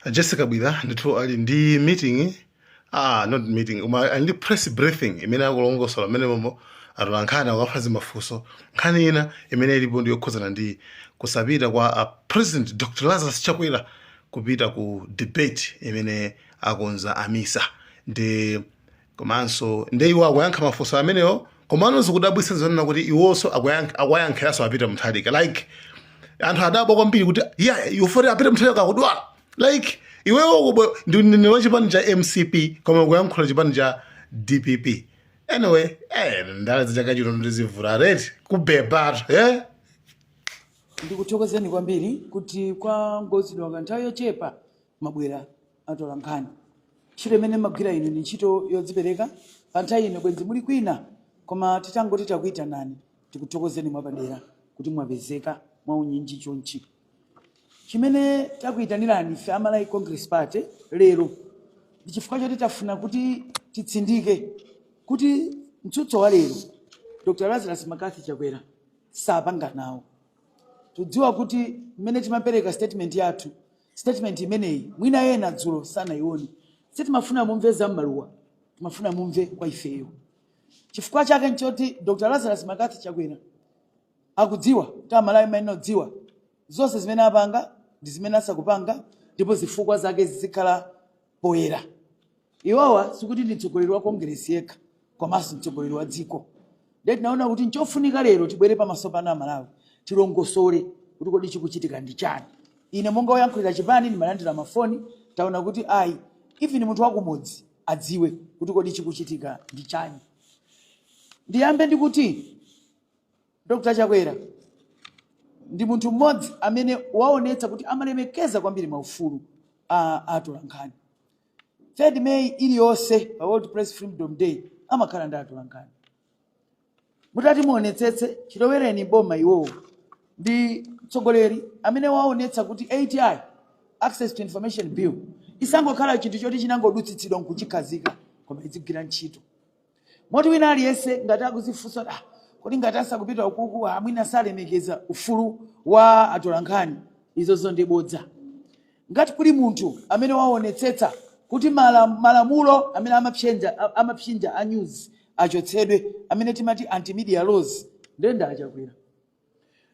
Jessie Kabwila ndithu ali ndi meeting not meeting ali ndi press briefing imene akulongosola amene momwe atolankhani akafazi mafunso nkhani ina imene ilipo ndi yokhuzana ndi kusapita kwa President Dr. Lazarus Chakwera kupita ku debate imene akonza amisa ndi komanso ndi iwo akuyankha mafunso amenewo komano zikudabwitsa zonena kuti iwonso akuyankhiranso apita mthalika like anthu adabwa kwambiri kuti yufoti apita mthalika akudwala like iwewo ndi wachipani cha MCP koma kuyankhula chipani cha DPP anyway ndale zichakachiro ndizivula reti kubebatu ndikuthokozeni kwambiri kuti kwa ngozidwa kanthawi yochepa mabwera atolankhani ntchito imene magwira ino ni ntchito yodzipereka pa nthawi ino bwenzi muli kwina koma titangoti takuyitanani tikuthokozeni mwapadera kuti mwapezeka mwaunyinji chonchi chimene takuyitanirani ife Amalai Congress Party lero ndi chifukwa choti tafuna kuti titsindike kuti mtsutso wa lero Dr. Lazarus Chakwera sapanga nawo. Tudziwa kuti mmene timapereka statement yathu, statement imeneyi mwina yena dzulo sanaione. Sitimafuna mumve zammaluwa, timafuna mumve kwa ifeyo. Chifukwa chake nchoti Dr. Lazarus Chakwera akudziwa kuti Amalai mainodziwa zonse zimene apanga ndi zimene asakupanga ndipo zifukwa zake zizikhala poyera. Iwawa sikuti ndi mtsogoleri wa Congress yekha komanso mtsogoleri wa dziko. Ndeti naona kuti nchofunika lero tibwere pamaso pano Amalawi tilongosole kuti kodi chikuchitika ndi chani. Ine monga woyankhulira chipani ndimalandira mafoni taona kuti even munthu wakumudzi adziwe kuti kodi chikuchitika ndi chani. Ndiyambe ndi kuti Dr. Chakwera ndi munthu mmodzi amene waonetsa kuti amalemekeza kwambiri maufulu atolankhani. 3rd May iliyonse pa World Press Freedom Day amakhala ndi atolankhani. Mutati muonetsetse chilowereni boma iwowo ndi mtsogoleri amene waonetsa kuti ATI Access to Information Bill isangokhala chinthu choti chinangodutsitsidwa nkuchikhazika koma izigwira ntchito. Moti wina aliyense ngati akuzifunsa kodi ngati asakupita ukuku amwina salemekeza ufulu wa atolankhani izozo ndi bodza. Ngati kuli munthu amene waonetsetsa kuti malamulo amene amapsinja a news achotsedwe amene timati anti-media laws ndenda Chakwera.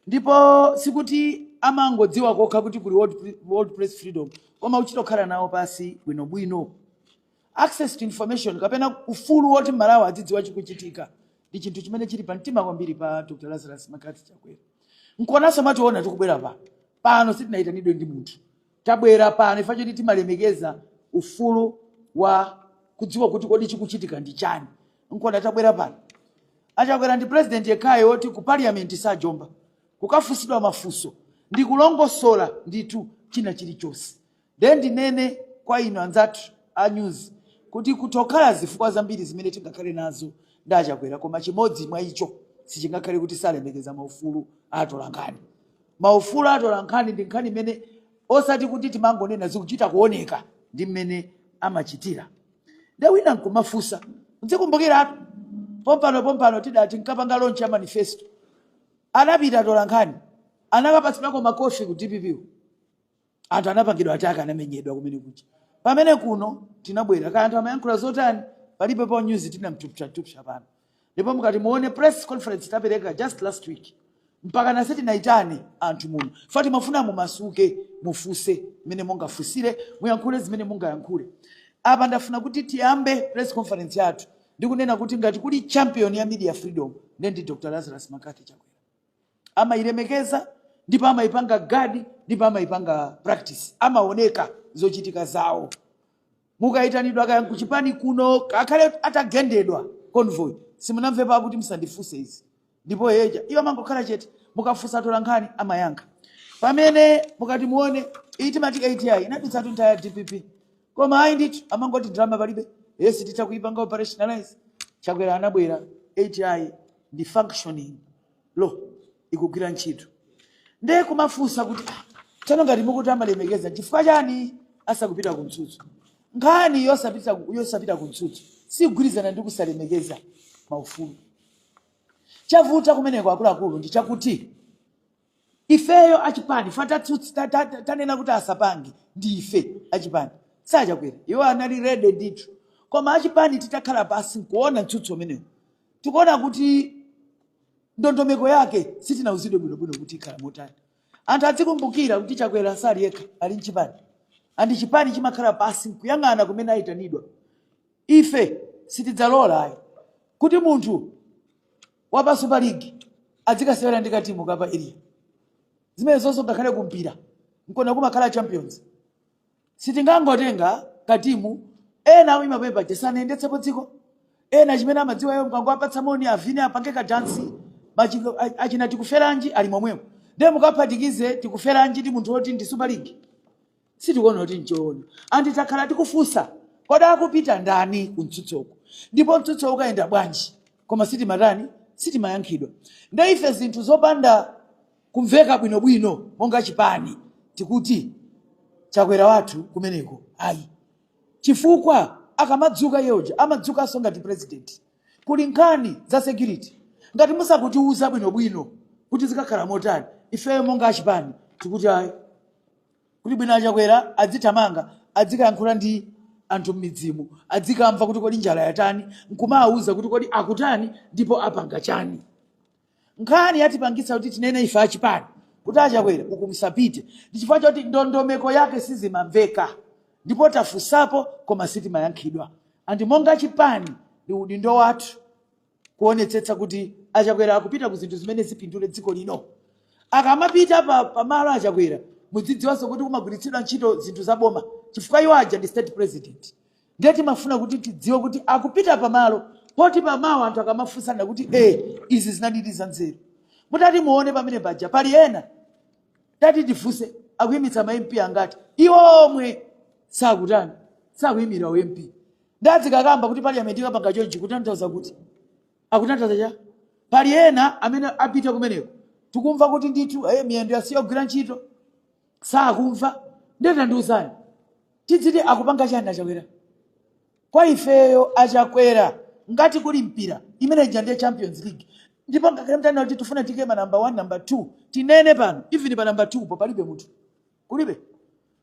Ndipo sikuti amangodziwa kokha kuti kuli World Press Freedom koma uchitokhala nawo pasi bwinobwino. Access to information kapena ufulu woti Malawi adzidziwa chikuchitika ndi chinthu chimene chili pa mtima kwambiri pa Dr. Lazarus Chakwera. Nkonanso mationa tikubwera pano sitinayitanidwe ndi munthu. Tabwera pano ifa choti timalemekeza ufulu wa kudziwa kuti kodi chikuchitika ndi chani. Nkona tabwera pano. Achakwera ndi president yekhayo woti ku parliament sajomba. Kukafusidwa mafunso ndi kulongosola nditu china chilichonse. Ndinene kwa ino anzathu a news kuti kutokhala zifukwa zambiri zimene tingakhale nazo ndi Chakwera koma chimodzi mwa icho sichingakhale kuti salemekeza maufulu atolankhani. Maufulu atolankhani ndi nkhani imene osati kuti timangonena zikuchita kuoneka ndi mmene amachitira. Nde wina nkumafunsa nzikumbukiratu pompano tidati nkapanga launch ya manifesto anapita atolankhani anakapatsidwako makofi ku DPP anthu anapangidwa ataka anamenyedwa kumene kuchi. Pamene kuno tinabwera kaya anthu amayankhula zotani palibe pa news tinamtupsa pano. Ndipo mukati muone press conference tapereka just last week mpaka na seti naitane anthu muno fati mafuna mumasuke mufuse mene mungafusire muyankhule zimene mungayankhule. Apa ndafuna kuti tiyambe press conference yathu ndikunena kuti ngati kuli champion ya media freedom ndi Dr. Lazarus Chakwera. Amailemekeza ndipo amaipanga gadi ndipo amaipanga practice amaoneka zochitika zawo. Mukayitanidwa kaya kuchipani kuno akhale atagendedwa convoy simunamve pa kuti msandifuse izi ndipo yeja iyo amangokhala chete mukafusa atolankhani amayankha. Pamene mukati muone itimati ATI inabitsatu ntaya DPP koma ndithu amangoti drama palibe yesi titakuipanga operationalize. Chakwera anabwera ATI ndi functioning lo ikugwira ntchito. Nde kumafunsa kuti tano ngati mukuti amalemekeza chifukwa chani asakupita ku mtsutso. Nkhani yosapita ku mtsutso sigwirizana ndi kusalemekeza maufulu. Chavuta kumeneko akuluakulu ndi chakuti ifeyo achipani tanena kuti asapange ndi ife achipani sachakwera iwo anali rede ndithu koma achipani titakhala pasi nkuona mtsutso umenewu tikuona kuti ndondomeko yake sitinauzidwe bwinobwino kuti ikhala motani. Anthu adzikumbukira kuti Chakwera sali yekha ali mchipani andi chipani chimakhala pasi nkuyang'ana kumene ayitanidwa. Ife sitidzalola ayi kuti munthu wa pa Super League adzikasewera ndi katimu kapa area zimene zonse ngakhale kumpira nkona kumakhala champions. Sitingangotenga katimu ena awima pepa tisanayendetsepo dziko ena chimene amadziwa yeye mkango apatsa moni avine apange ka dance achina tikuferanji ali momwemo ndiye mukaphatikize tikuferanji ndi munthu woti ndi Super League sitikuona kuti nchoona andi takhala tikufunsa kodi akupita ndani kumtsutsoko ndipo mtsutso ukaenda bwanji koma sitimayankhidwa. Ndiye ife zinthu zopanda kumveka bwinobwino monga chipani tikuti Chakwera wathu kumeneko ayi chifukwa akamadzuka yeoja amadzukanso ngati president kuli nkhani za security ngati musakutiuza bwinobwino kuti zikakhala motani ifeyo monga achipani tikuti ayi kuti bwino Chakwera adzithamanga adzikayankhula ndi anthu m'midzimu adzikamva kuti kodi njala yatani nkumawuza kuti kodi akutani ndipo apanga chani. Nkhani yatipangitsa kuti tinene ife achipani kuti Chakwera ukumsapite ndi chifukwa choti ndondomeko yake sizimamveka ndipo tafusapo koma sitimayankhidwa. Andi monga chipani ndi udindo wathu kuonetsetsa kuti Chakwera akupita ku zinthu zimene zipindule dziko lino. Akamapita pa malo Chakwera mudzidziwanso kuti kumagwiritsidwa ntchito zinthu zaboma chifukwa iwo aja ndi state president. Ndiye timafuna kuti tidziwe kuti akupita pamalo poti pamawa anthu akamafunsana kuti izi zinadiriza nzeru mutati muone pamene paja pali ena tati tifunse akuyimitsa ma MP angati iwo omwe sakutani sakuyimira MP ndadzikakamba kuti parliament ikapanga chonchi kutanthauza kuti akutanthauza cha pali ena amene apita kumeneko tikumva kuti ndithu miyendo yasiyogwira ntchito sakumva ndetandiuzani tidziti akupanga chani Chakwera kwa ifeyo Chakwera ngati kuli mpira imene ija ndiye Champions League ndipo ngakhale mtani kuti tufuna tikema number 1 number 2 tinene pano even pa number 2 po palibe munthu kulibe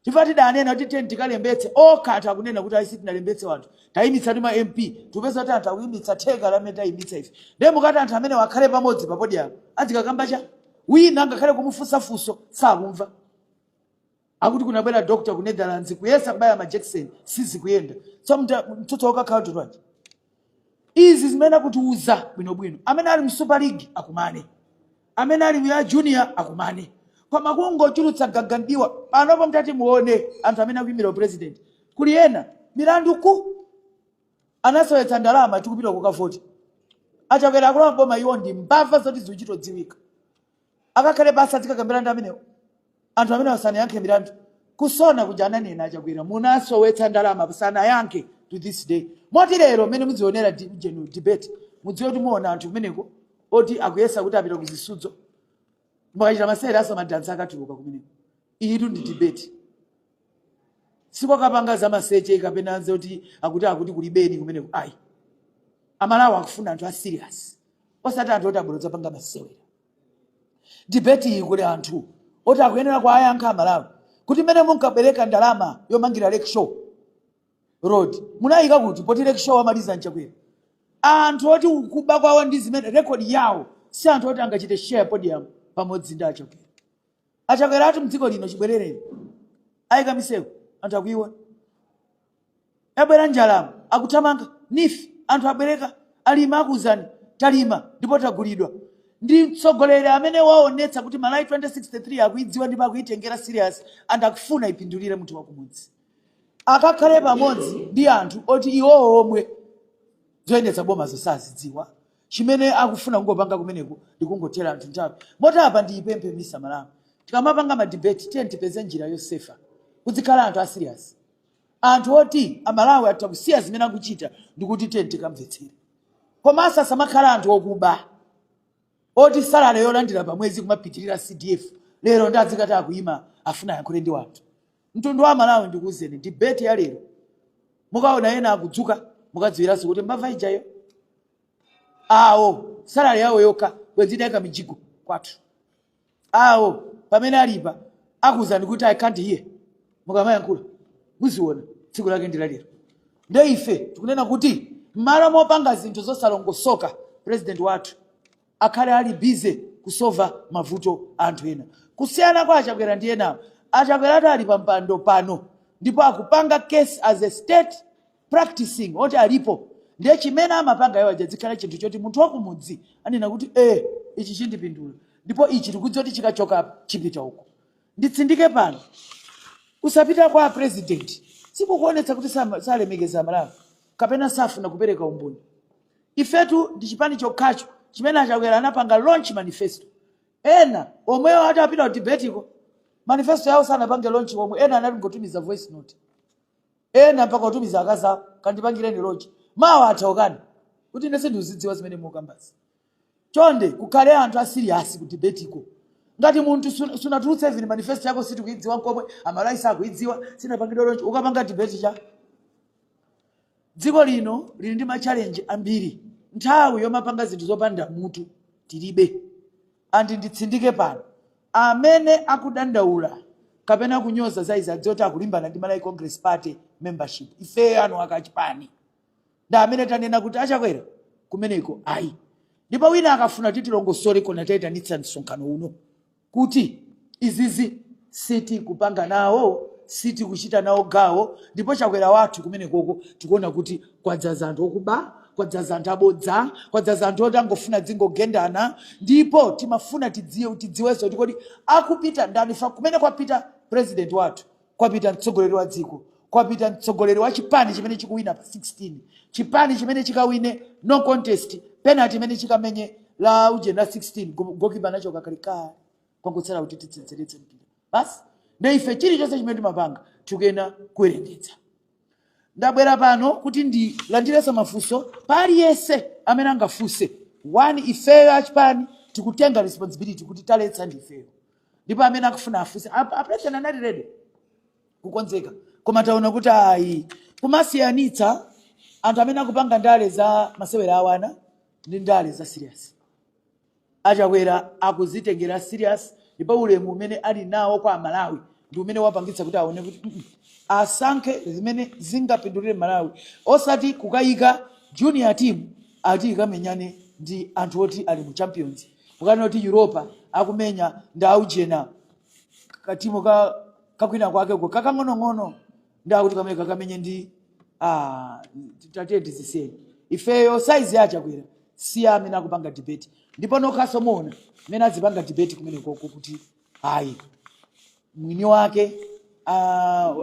chifukwa tidanena kuti teni tikalembetse okhatha akunena kuti ayi sitinalembetse wanthu tayimitsa ndi ma MP tupeza kuti anthu akuyimitsa theka lamene tayimitsa ife ndiye mukati anthu amene wakhale pamodzi pa podium adzikakamba cha wina ngakhale kumufunsa funso sakumva akuti kunabwera doctor ku Netherlands kuyesa kubaya ma Jackson sizikuyenda so mtsutso wakakhala tutwaje. Izi zimene kutiuza bwinobwino amene ali mu Super League akumane amene ali mu junior akumane koma kungochulutsa gagandiwa panopo mtati muone anthu amene akuyimira president kuli ena milandu ku anasowetsa ndalama tikupita kukavoti Chakwera akulu boma iwo ndi mbava zoti zichitodziwika akakhale basa zikakambira ndi amenewo anthu amene wasanayankhe milandu kusona kuja ananena Chakwera munasowetsa ndalama pasanayankhe to this day moti lero mene muzionera general debate mudziwe kuti muona anthu kumeneko oti akuyesa kuti apita kuzisudzo mwachita masere asamadansa akatuluka kumeneko iyitu ndi debate siko kapanga za maseche kapena anze kuti akuti kulibeni kumeneko ayi amalawa akufuna anthu a serious osati anthu oti abwera panga masewera debate iyi kuli anthu oti akuyenera kwa ayankha amalawa kuti mene munkabereka ndalama yomangira lake show road munayika kuti poti lake show amaliza Chakwera anthu oti ukuba kwawo ndi zimene record yawo si anthu oti angachite share podium pamodzi ndi Chakwera ati mdziko lino chibwerereni ayika miseko anthu akuiwa abwera njalamu akuthamanga nifi anthu abwereka alima akuzani talima ndipo tagulidwa ndi mtsogoleri amene waonetsa kuti malai 2063 akuidziwa ndipo akuitengera serious and akufuna ipindulire munthu wakumudzi akakhale pamodzi ndi anthu oti iwo omwe zoyendetsa boma zosazidziwa chimene akufuna kungopanga kumeneko ndikungothera anthu nthawi moti apa ndi ipemphe misa malamu tikamapanga ma debate tiye tipeze njira yosefa kuzikhala anthu a serious anthu oti amalawi atakusiya zimene akuchita ndikuti tiye tikamvetsere komanso asamakhala anthu okuba oti salale yolandira pamwezi kumapitirira CDF lero ndadzikati akuyima afuna yankhule ndi wanthu mtundu wa Malawi ndikuuzeni debate ya lero mukaona ena akudzuka mukadziwiranso kuti mbava ijayo awo salale yawo yokha bwezi idayika mijigo kwathu awo pamene alipa akuzani kuti I can't hear mukamayankhula muziona tsiku lake ndi lalero. Nde ife tikunena kuti mmalo mopanga zinthu zosalongosoka president wathu akhale ali busy kusova mavuto anthu ena. Kusiyana kwa Achakwera ndi ena, Achakwera ali pampando pano ndipo akupanga case as a state practicing oti alipo. Ndiye chimene amapanga iwo ajadzikhala chinthu choti munthu wakumudzi anena kuti ichi chindipindula ndipo ichi tikudziwa kuti chikachoka chipita uko. Nditsindike pano kusapita kwa president sikukuonetsa kuti salemekeza Malawi kapena safuna kupereka umboni. Ifetu ndi chipani chokhacho chimene Achakwera anapanga launch manifesto. Ena omweyo atapita ku debate iko manifesto yawo sanapange launch omwe ena anali ngotumiza voice note. Ena mpaka kutumiza akaza kandipangireni launch. Mawa ataokani kuti ndese ndiuzidziwa zimene mukambazi. Chonde kukhale anthu asiriasi ku debate iko. Ngati munthu sunatulutsa even manifesto yako situkuidziwa komwe Amalawi sakuidziwa sinapangidwa launch ukapanga debate cha. Dziko lino lili ndi ma challenge ambiri. Nthawi yomapanga zinthu zopanda mutu tilibe. Andi nditsindike pano amene akudandaula kapena kunyoza zaiza dzoti akulimbana ndi Malawi Congress Party membership ife anu akachipani nda amene tanena kuti Achakwera kumeneko ayi. Ndipo wina akafuna kuti tilongosole kona taitanitsa msonkhano uno kuti izizi siti kupanga nawo siti kuchita nawo gawo ndipo Chakwera wathu kumenekoko tikuona kuti kwadzaza anthu okuba kwadzaza anthu abodza kwadzaza anthu oti angofuna dzingogendana ndipo timafuna tidziweso kuti kodi akupita ndani fa kumene kwapita president wathu kwapita mtsogoleri wa dziko kwapita mtsogoleri wa chipani chimene chikuwina pa 16 chipani chimene chikawine no contest penalty imene chikamenye la ujena 16 gokipa nacho kakalika kwangotsala kuti titsetseretse mpira basi. Nde ife chilichonse chimene timapanga tikuyena kuwerengeza. Ndabwera pano kuti ndilandireso mafunso pali yese amene angafunse. One ifeyo achipani tikutenga responsibility kuti taletsa ndi ifeyo. Ndipo amene akufuna afunse president anali ready kukonzeka koma taona kuti ayi kumasiyanitsa anthu amene akupanga ndale za masewera awana ndi ndale za serious. Achakwera akuzitengera serious ndipo ulemu umene ali nawo kwa Malawi ndi umene wapangitsa kuti aone kuti asankhe zimene zingapindulire Malawi osati kukayika junior team ati ikamenyane ndi anthu oti ali mu champions mukana oti Europa akumenya ndaujena katimu kakwina kwake ko kakang'onong'ono ndakuti kamene kakamenye ndi tate ndiziseni ifeyo size ya Achakwera si amene akupanga debate ndipo nokhaso muona mene azipanga debate kumene koko kuti hayi mwini wake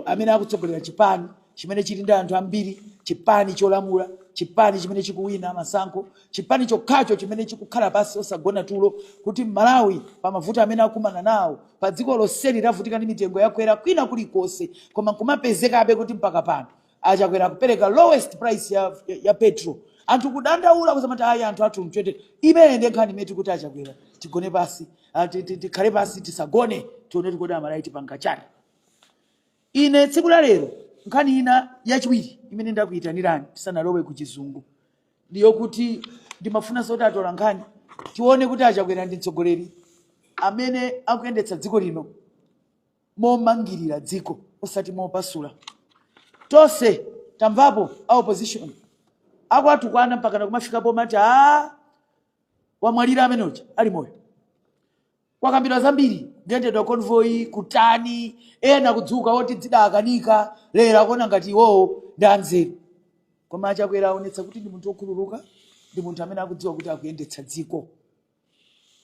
amene akutsogolera chipani chimene chili ndi anthu ambiri chipani cholamula chipani chimene chikuwina masankho chipani chokhacho chimene chikukhala pasi osagona tulo kuti Malawi pamavuto amene akumana nawo pa dziko lonseli lavutika ndi mitengo yakwera kwina kulikonse koma kumapezekabe kuti mpaka pano Achakwera kupereka lowest price ya petrol anthu kudandaula kuzamata ayi anthu athu mchwete imene ndekhani meti kuti Achakwera tigone pasi tikhale pasi tisagone tione kuti Amalawi tipanga chani. Ine tsiku la lero nkhani ina yachiwiri imene ndakuyitanirani tisanalowe ku chizungu ndiyo kuti ndimafuna soti atola nkhani tione kuti Achakwera ndi mtsogoleri amene akuyendetsa dziko lino momangirira dziko osati mopasula. Tonse tamvapo a opposition akwatukwana mpaka kumafikapo mati wamwalira amene uja ali moyo wakambidwa zambiri ndiyendedwa convoy kutani ena kudzuka oti dzidakanika lero akuona ngati iwowo ndi anzeru koma Achakwera aonetsa kuti ndi munthu wokhululuka ndi munthu amene akudziwa kuti akuyendetsa dziko.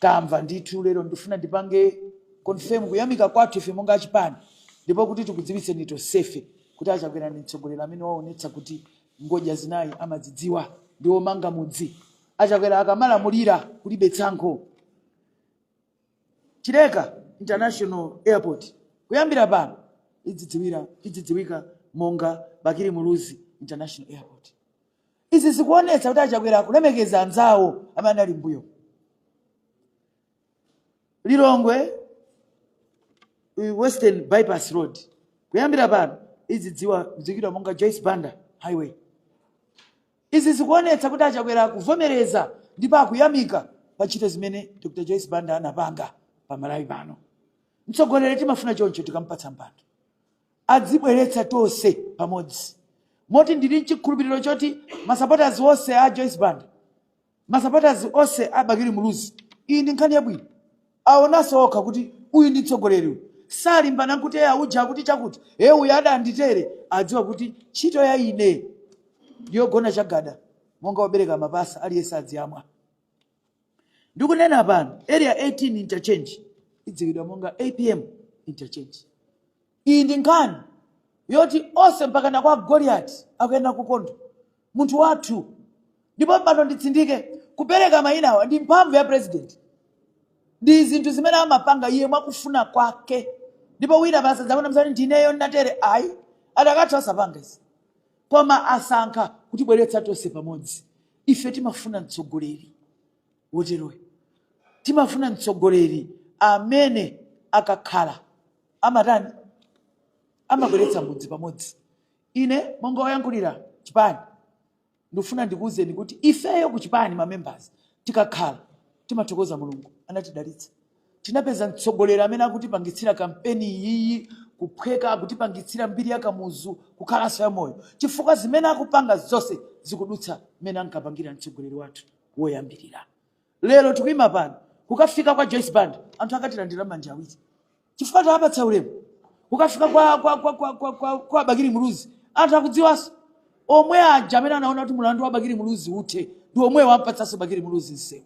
Tamva ndithu lero ndifuna ndipange confirm kuyamika kwathu ife monga achipani ndipo kuti tikudziwitse nito sefe kuti Achakwera ndi mtsogoleri amene waonetsa kuti ngodya zinayi amadzidziwa ndi omanga mudzi. Achakwera akamalamulira kulibe tsankho. Chileka International Airport kuyambira pano idzidziwika monga Bakiri Muluzi International Airport. Izi zikuonetsa kuti Achakwera kulemekeza anzawo amene ali mbuyo. Lilongwe Western Bypass Road kuyambira pano idzidziwika monga Joyce Banda Highway. Izi zikuonetsa kuti Achakwera kuvomereza ndipo akuyamika pa ntchito zimene Dr. Joyce Banda anapanga pa Malawi pano. mtsogoleri timafuna choncho tikampatsa mpando adzibweretsa tonse pamodzi moti ndili nchikhulupiriro choti masupporters onse a Joyce Banda masupporters onse a Bakiri Muluzi iyi ndi nkhani yabwino aonanso okha kuti uyu ndi mtsogoleri uyu salimbana kuti auja kuti chakuti uyu adanditere adziwa kuti ntchito ya ine yogona chagada monga wabereka mapasa aliyense adziyamwa. Ndikunena pano area 18 interchange idziwidwa monga APM interchange. Iyi ndi nkhani yoti onse mpakana kwa Goliath akuyenda kukondo munthu wathu ndipo pano nditsindike kupereka mayina awa ndi mphamvu ya president ndi zinthu zimene amapanga iye mwakufuna kwake ndipo wina basa zakona msani ndineyo natere ayi adakatha asapanga izi koma asankha kuti bweretsa tonse pamodzi. Ife timafuna mtsogoleri woteroyo timafuna mtsogoleri amene akakhala amatani amabweretsa mudzi pamodzi. Ine monga woyankhulira chipani ndifuna ndikuwuzeni kuti ifeyo ku chipani members tikakhala timathokoza Mulungu anatidalitsa tinapeza mtsogoleri amene akutipangitsira kampeni iyi kuphweka akutipangitsira mbiri ya kamuzu kukhalanso ya moyo chifukwa zimene akupanga zonse zikudutsa mmene ankapangira mtsogoleri wathu woyambirira. Lero tikuyima pano kukafika kwa Joyce Banda anthu akatilandira manja awiri chifukwa tawapatsa ulemu. Kukafika kwa Bakiri Muluzi anthu akudziwanso omwe aja amene anaona kuti mulandu wa Bakiri Muluzi uthe ndi omwe wampatsanso Bakiri Muluzi nsewu.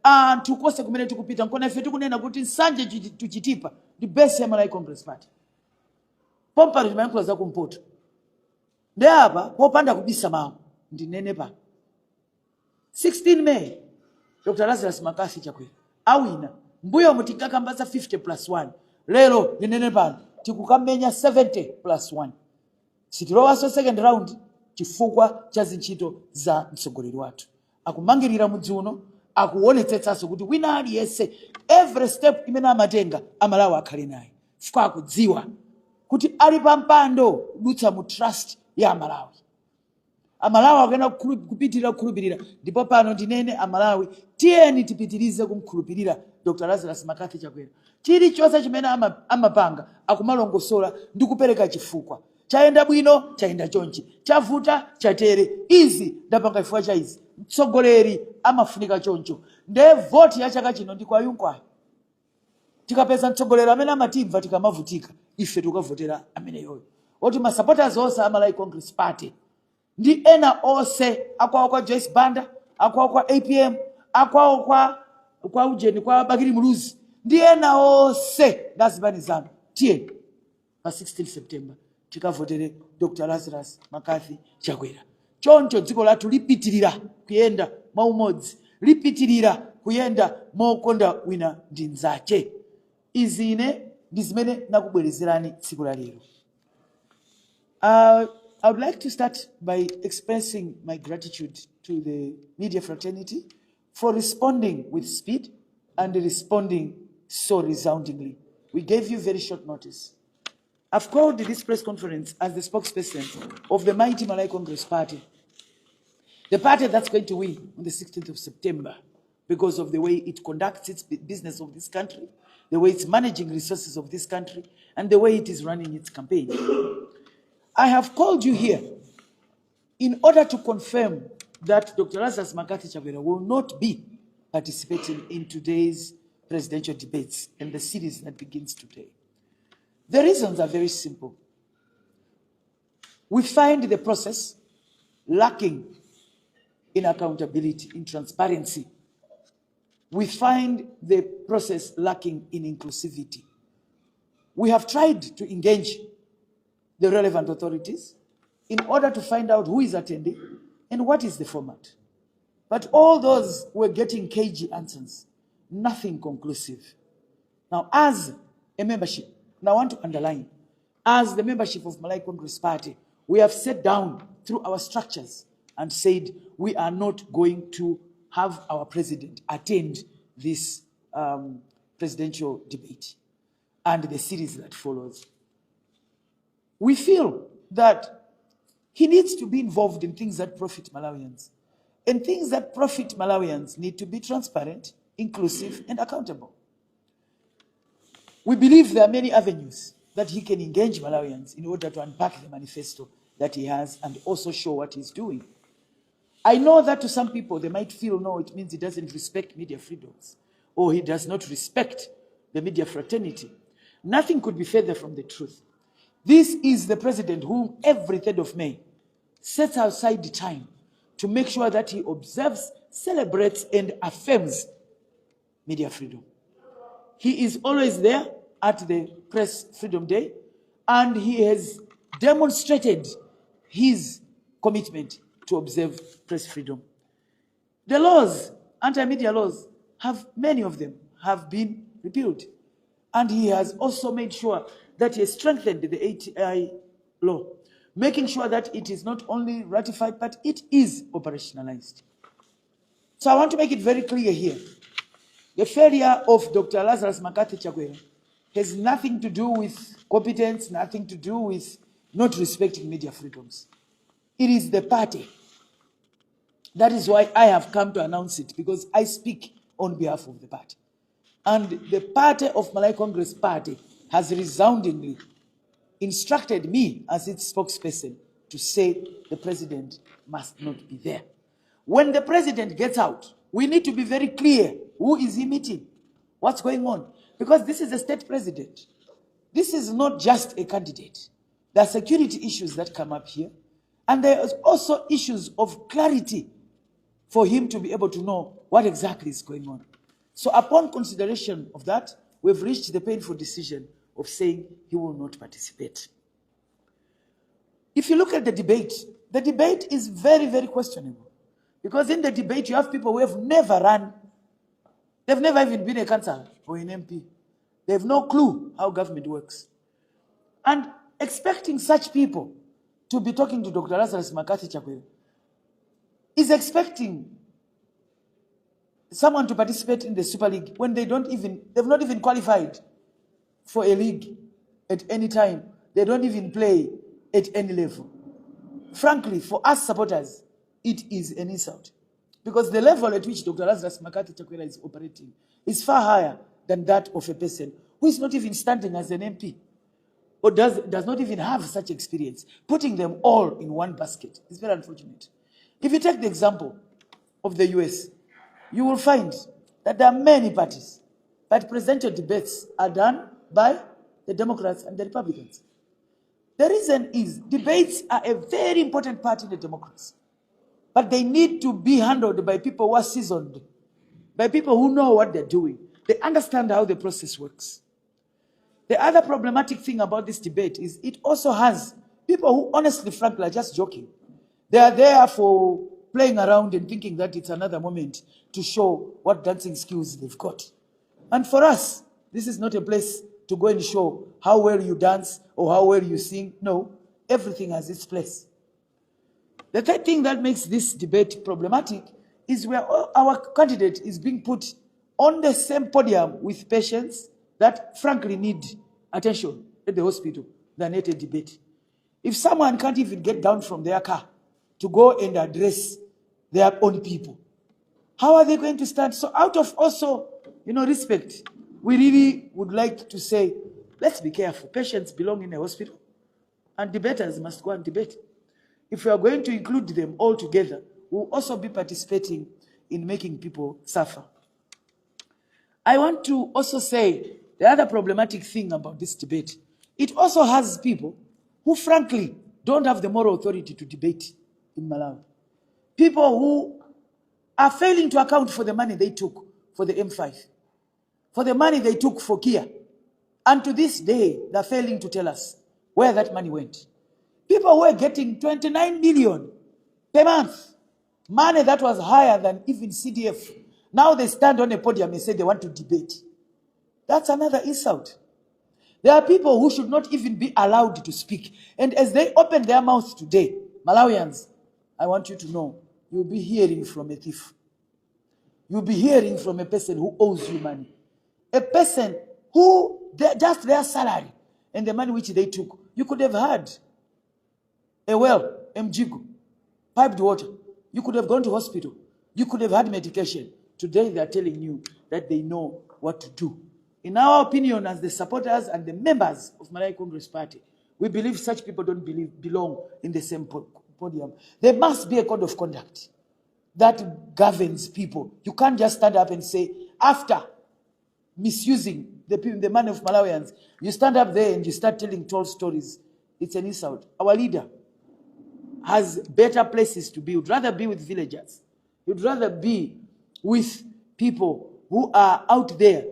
Anthu konse kumene tikupita nkona ife tikunena kuti nsanje tuchitipa ndi base ya Malawi Congress Party. Pompano timayankhula za kumpoto ndi apa popanda kubisa mawu ndinene pa 16 May Dr. Lazarus Makasi Chakwera awina mbuyo mutikakambasa 50+1 lero ndinene pano tikukamenya 70+1 sitilowaso second round chifukwa cha zintchito za mtsogoleri wathu akumangirira mudzi uno akuonetsetsanso kuti wina aliyense every step imene amatenga amalawi akhale naye chifukwa akudziwa kuti ali pa mpando kudutsa mu trust ya amalawi akuyenda kupitirira kukhulupirira ndipo pano ndinene amalawi tiyeni tipitirize kumkhulupirira Dr. Lazarus Makasi Chakwera chilichonse chimene amapanga akumalongosola ndi kupereka chifukwa chayenda bwino chayenda chonchi chavuta chatere izi ndapanga chifukwa cha izi mtsogoleri amafunika choncho nde voti ya chaka chino ndi kwa yunkwayo tikapeza mtsogoleri amene amatimva tikamavutika ife tukavotera amene yoyo oti masupporters onse Malawi Congress Party ndi ena onse akwawo kwa Joyce Banda akwawo kwa APM akwawo kwa ujeni kwa Bakiri Muluzi ndi ena onse ndazibani zanu tiyeni pa 16 September tikavotere Dr. Lazarus Makasi Chakwera. Choncho dziko lathu lipitirira kuyenda mwaumodzi lipitirira kuyenda mokonda wina ndi nzache. Izi ine ndi zimene nakubwerezerani tsiku la lero. I would like to start by expressing my gratitude to the media fraternity for responding with speed and responding so resoundingly. We gave you very short notice. I've called this press conference as the spokesperson of the mighty Malawi Congress Party, the party that's going to win on the 16th of September because of the way it conducts its business of this country, the way it's managing resources of this country, and the way it is running its campaign. I have called you here in order to confirm that Dr. Lazarus Makasi Chakwera will not be participating in today's presidential debates and the series that begins today. The reasons are very simple. We find the process lacking in accountability, in transparency. We find the process lacking in inclusivity. We have tried to engage the relevant authorities in order to find out who is attending and what is the format. But all those were getting cagey answers, nothing conclusive. Now, as a membership, and I want to underline, as the membership of Malawi Congress Party, we have sat down through our structures and said we are not going to have our president attend this presidential debate and the series that follows. We feel that he needs to be involved in things that profit Malawians. And things that profit Malawians need to be transparent, inclusive, and accountable. We believe there are many avenues that he can engage Malawians in order to unpack the manifesto that he has and also show what he's doing. I know that to some people, they might feel, no, it means he doesn't respect media freedoms, or he does not respect the media fraternity. Nothing could be further from the truth. This is the president who every 3rd of May sets aside the time to make sure that he observes, celebrates, and affirms media freedom. He is always there at the Press Freedom Day, and he has demonstrated his commitment to observe press freedom. The laws, anti-media laws, many of them have been repealed. And he has also made sure that he has strengthened the ATI law, making sure that it is not only ratified, but it is operationalized. So I want to make it very clear here. The failure of Dr. Lazarus Makathi Chakwera has nothing to do with competence, nothing to do with not respecting media freedoms. It is the party. That is why I have come to announce it, because I speak on behalf of the party. And the party of Malawi Congress Party has resoundingly instructed me as its spokesperson to say the president must not be there. When the president gets out, we need to be very clear. Who is he meeting? What's going on? Because this is a state president. This is not just a candidate. There are security issues that come up here. And there is also issues of clarity for him to be able to know what exactly is going on. So upon consideration of that, we've reached the painful decision of saying he will not participate. If you look at the debate is very, very questionable. Because in the debate, you have people who have never run. They've never even been a councillor or an MP. They have no clue how government works. And expecting such people to be talking to Dr. Lazarus Makathi Chakwera is expecting someone to participate in the Super League when they've not even qualified for a league at any time. They don't even play at any level. Frankly, for us supporters, it is an insult. Because the level at which Dr. Lazarus Makathi Chakwera is operating is far higher than that of a person who is not even standing as an MP or does not even have such experience. Putting them all in one basket is very unfortunate. If you take the example of the US, you will find that there are many parties, but presidential debates are done by the Democrats and the Republicans. The reason is debates are a very important part in the democracy, but they need to be handled by people who are seasoned, by people who know what they're doing. They understand how the process works. The other problematic thing about this debate is it also has people who honestly, frankly, are just joking. They are there for playing around and thinking that it's another moment to show what dancing skills they've got. And for us, this is not a place to go and show how well you dance or how well you sing. No, everything has its place. The third thing that makes this debate problematic is where our candidate is being put on the same podium with patients that frankly need attention at the hospital than at a debate. If someone can't even get down from their car to go and address their own people, how are they going to stand? So out of also, respect, we really would like to say, let's be careful. Patients belong in a hospital, and debaters must go and debate. If we are going to include them all together, we'll also be participating in making people suffer. I want to also say the other problematic thing about this debate, it also has people who frankly don't have the moral authority to debate in Malawi. People who are failing to account for the money they took for the M5, for the money they took for Kia. And to this day, they're failing to tell us where that money went. People who are getting 29 million per month, money that was higher than even CDF. Now they stand on a podium and say they want to debate. That's another insult. There are people who should not even be allowed to speak. And as they open their mouths today, Malawians, I want you to know, you'll be hearing from a thief. You'll be hearing from a person who owes you money. A person who, just their salary and the money which they took, you could have had a well, MGIGO, piped water. You could have gone to hospital. You could have had medication. Today they are telling you that they know what to do. In our opinion, as the supporters and the members of Malawi Congress Party, we believe such people don't belong in the same podium. There must be a code of conduct that governs people. You can't just stand up and say, after misusing the money of Malawians, you stand up there and you start telling tall stories. It's an insult. Our leader has better places to be. He would rather be with villagers. He would rather be with people who are out there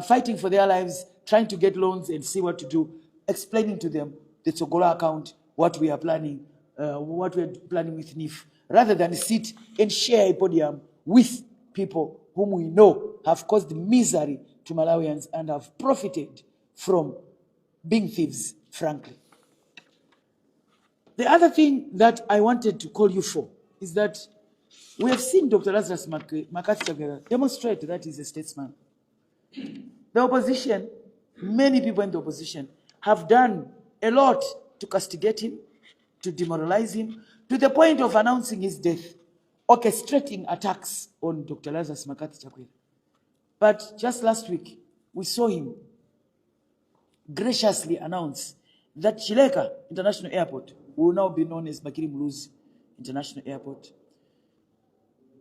fighting for their lives, trying to get loans and see what to do, explaining to them the Tsogola account, what we are planning with NIF, rather than sit and share a podium with people whom we know have caused misery to Malawians and have profited from being thieves, frankly. The other thing that I wanted to call you for is that we have seen Dr. Lazarus Makathi demonstrate that he's a statesman. The opposition, many people in the opposition, have done a lot to castigate him, to demoralize him, to the point of announcing his death, orchestrating attacks on Dr. Lazarus Makathi. But just last week, we saw him graciously announce that Chileka International Airport will now be known as Bakiri Muluzi International Airport.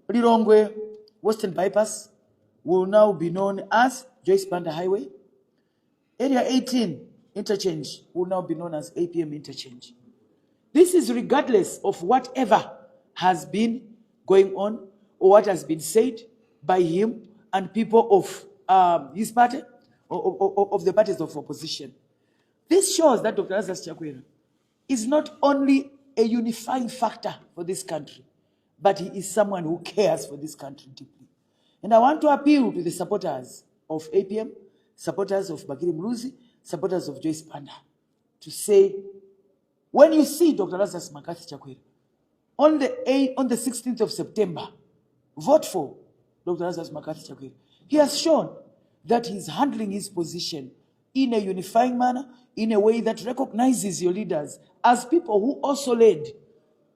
Lilongwe Western Bypass will now be known as Joyce Banda Highway. Area 18 interchange will now be known as APM interchange. This is regardless of whatever has been going on or what has been said by him and people of his party, of the parties of opposition. This shows that Dr. Lazarus Chakwera is not only a unifying factor for this country, but he is someone who cares for this country deeply. And I want to appeal to the supporters of APM, supporters of Bakiri Muluzi, supporters of Joyce Banda, to say, when you see Dr. Lazarus Makathi Chakwera, on the 16th of September, vote for Dr. Lazarus Makathi Chakwera. He has shown that he's handling his position in a unifying manner, in a way that recognizes your leaders as people who also led.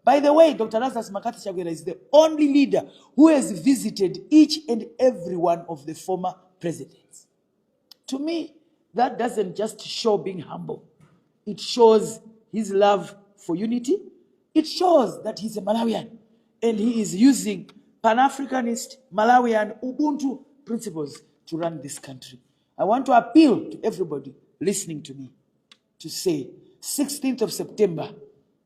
By the way, Dr. Lazarus Makathi Chakwera is the only leader who has visited each and every one of the former presidents. To me, that doesn't just show being humble. It shows his love for unity. It shows that he's a Malawian and he is using Pan-Africanist, Malawian, Ubuntu principles to run this country. I want to appeal to everybody listening to me to say, 16th of September,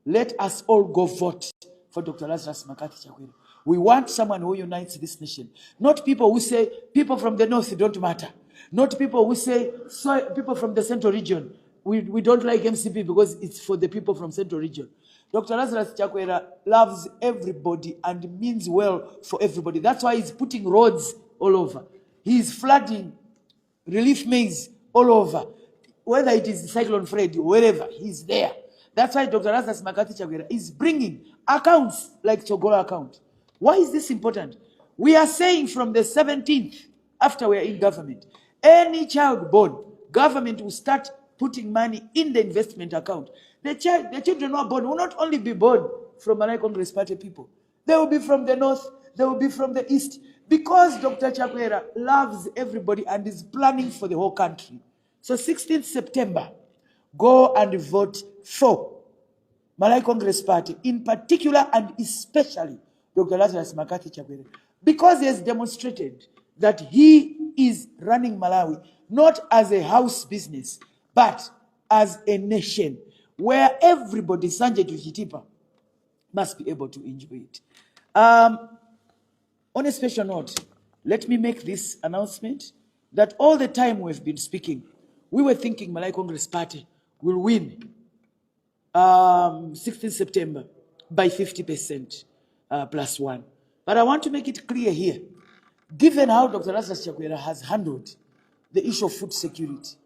let us all go vote for Dr. Lazarus Makathi Chakwera. We want someone who unites this nation. Not people who say people from the north don't matter. Not people who say people from the central region. We don't like MCP because it's for the people from central region. Dr. Lazarus Chakwera loves everybody and means well for everybody. That's why he's putting roads all over. He's flooding relief maize all over. Whether it is Cyclone Freddy or wherever, he's there. That's why Dr. Lazarus Makathi Chakwera is bringing accounts like Tsogola account. Why is this important? We are saying from the 17th, after we are in government, any child born, government will start putting money in the investment account. The children who are born will not only be born from Malawi Congress Party people. They will be from the north, they will be from the east. Because Dr. Chakwera loves everybody and is planning for the whole country. So 16th September, go and vote for Malawi Congress Party, in particular and especially Dr. Lazarus Makathi Chakwera, because he has demonstrated that he is running Malawi not as a house business, but as a nation where everybody, Sanje to Chitipa, must be able to enjoy it. On a special note, let me make this announcement that all the time we've been speaking, we were thinking Malawi Congress Party will win 16th September by 50% plus one. But I want to make it clear here, given how Dr. Lazarus Chakwera has handled the issue of food security,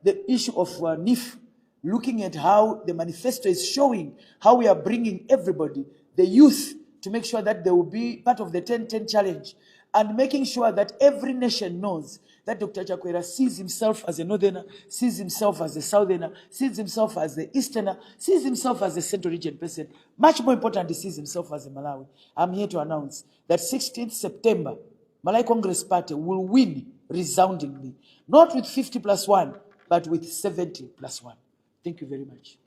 the issue of NIF, looking at how the manifesto is showing how we are bringing everybody, the youth, to make sure that they will be part of the 10-10 challenge, and making sure that every nation knows that Dr. Chakwera sees himself as a northerner, sees himself as a southerner, sees himself as the easterner, sees himself as a central region person. Much more important, he sees himself as a Malawi. I'm here to announce that 16th September, Malawi Congress Party will win resoundingly, not with 50+1, but with 70+1. Thank you very much.